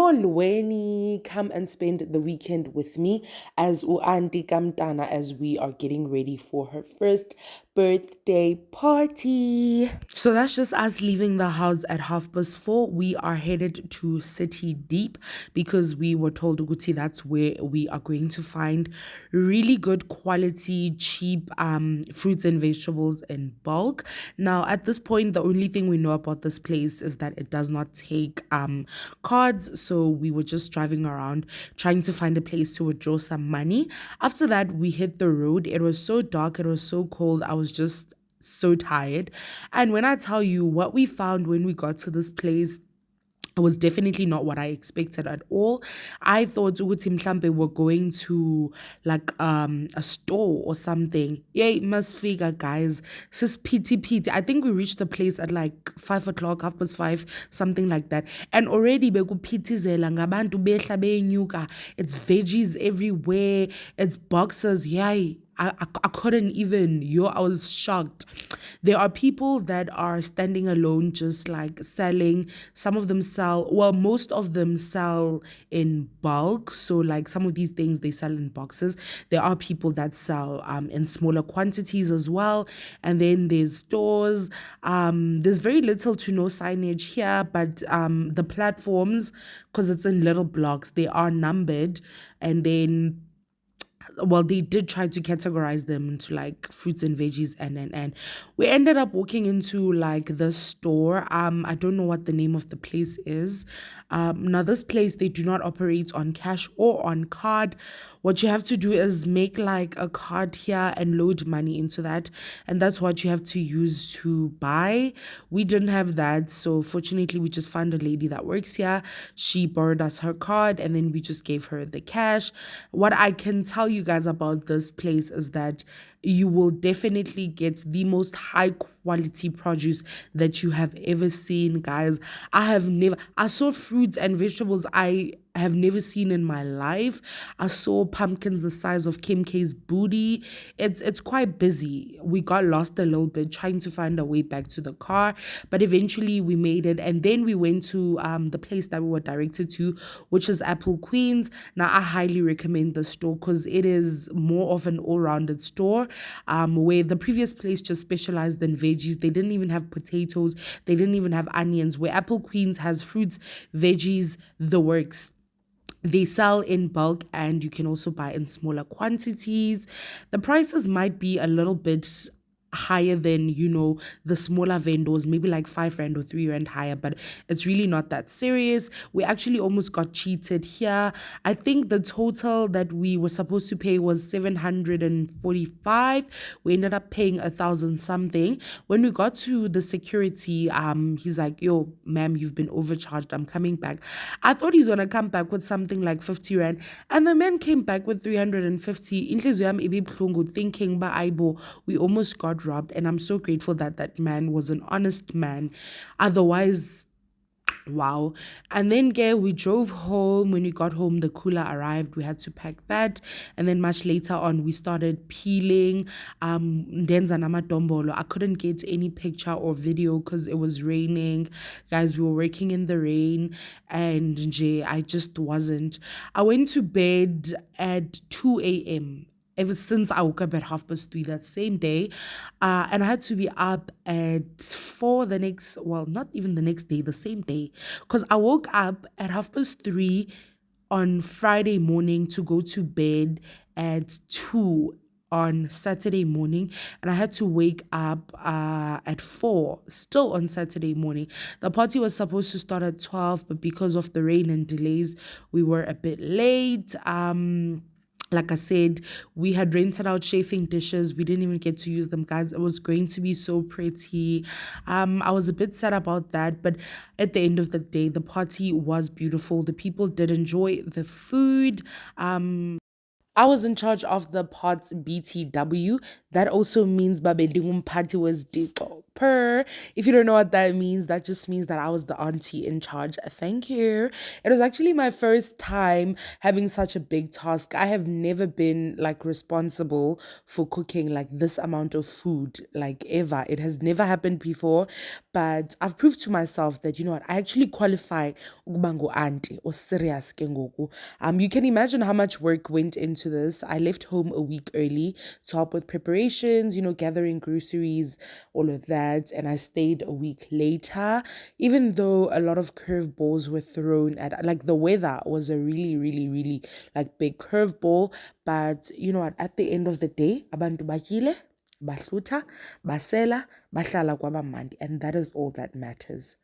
Molweni, come and spend the weekend with me as Auntie Kamtana as we are getting ready for her first birthday party. So that's just us leaving the house at 4:30. We are headed to City Deep because we were told Uguti that's where we are going to find really good quality, cheap fruits and vegetables in bulk. Now, at this point, the only thing we know about this place is that it does not take cards. So we were just driving around trying to find a place to withdraw some money. After that, we hit the road. It was so dark, it was so cold. I was just so tired. And when I tell you what we found when we got to this place, it was definitely not what I expected at all. I thought ukuthi mhlambe we're going to like a store or something. Yay, must figure guys. Sis PT. I think we reached the place at like 5 o'clock, 5:30, something like that. And already bekuphithizela ngabantu behla benyuka. It's veggies everywhere. It's boxes. Yay. I couldn't even, I was shocked. There are people that are standing alone, just like selling. Some of them sell, well, most of them sell in bulk. So, like some of these things they sell in boxes. There are people that sell in smaller quantities as well. And then there's stores. There's very little to no signage here, but the platforms, because it's in little blocks, they are numbered. And then well, they did try to categorize them into like fruits and veggies, and we ended up walking into like the store. I don't know what the name of the place is. Now this place, they do not operate on cash or on card. What you have to do is make like a card here and load money into that, and that's what you have to use to buy. We didn't have that, so fortunately we just found a lady that works here. She borrowed us her card and then we just gave her the cash. What I can tell you guys about this place is that you will definitely get the most high quality produce that you have ever seen, guys. I saw fruits and vegetables I have never seen in my life. I saw pumpkins the size of Kim K's booty. It's quite busy. We got lost a little bit trying to find a way back to the car, but eventually we made it. And then we went to the place that we were directed to, which is Apple Queens. Now I highly recommend the store because it is more of an all-rounded store, where the previous place just specialized in veggies. They didn't even have potatoes. They didn't even have onions. Where Apple Queens has fruits, veggies, the works. They sell in bulk and you can also buy in smaller quantities. The prices might be a little bit higher than the smaller vendors, maybe like 5 rand or 3 rand higher, but it's really not that serious. We actually almost got cheated here. I think the total that we were supposed to pay was 745. We ended up paying 1,000 something. When we got to the security, he's like, yo ma'am, you've been overcharged, I'm coming back. I thought he's gonna come back with something like 50 rand, and the man came back with 350. Inhliziyo yami ibibuhlungu, thinking ba aibo, we almost got robbed. And I'm so grateful that that man was an honest man. Otherwise, wow. And then we drove home. When we got home, the cooler arrived. We had to pack that. And then much later on, we started peeling ndenza namadombolo. I couldn't get any picture or video because it was raining. Guys, we were working in the rain, and I just wasn't. I went to bed at 2 a.m. ever since I woke up at 3:30 that same day. And I had to be up at 4 the next, well, not even the next day, the same day. Because I woke up at 3:30 on Friday morning to go to bed at 2 on Saturday morning, and I had to wake up at 4 still on Saturday morning. The party was supposed to start at 12, but because of the rain and delays, we were a bit late. Like I said, we had rented out chafing dishes. We didn't even get to use them, guys. It was going to be so pretty. I was a bit sad about that, but at the end of the day, the party was beautiful. The people did enjoy the food. I was in charge of the pods BTW. That also means Babelingum party was per. If you don't know what that means, that just means that I was the auntie in charge. Thank you. It was actually my first time having such a big task. I have never been like responsible for cooking like this amount of food, like ever. It has never happened before. But I've proved to myself that, you know what, I actually qualify ukuba auntie or serious ke ngoku. You can imagine how much work went into this. I left home a week early to help with preparations, you know, gathering groceries, all of that. And I stayed a week later, even though a lot of curveballs were thrown at, like, the weather was a really, really, really like big curveball. But you know what, at the end of the day, abantu bakile, bahluta, basela, bahlala kwabamandi, and that is all that matters.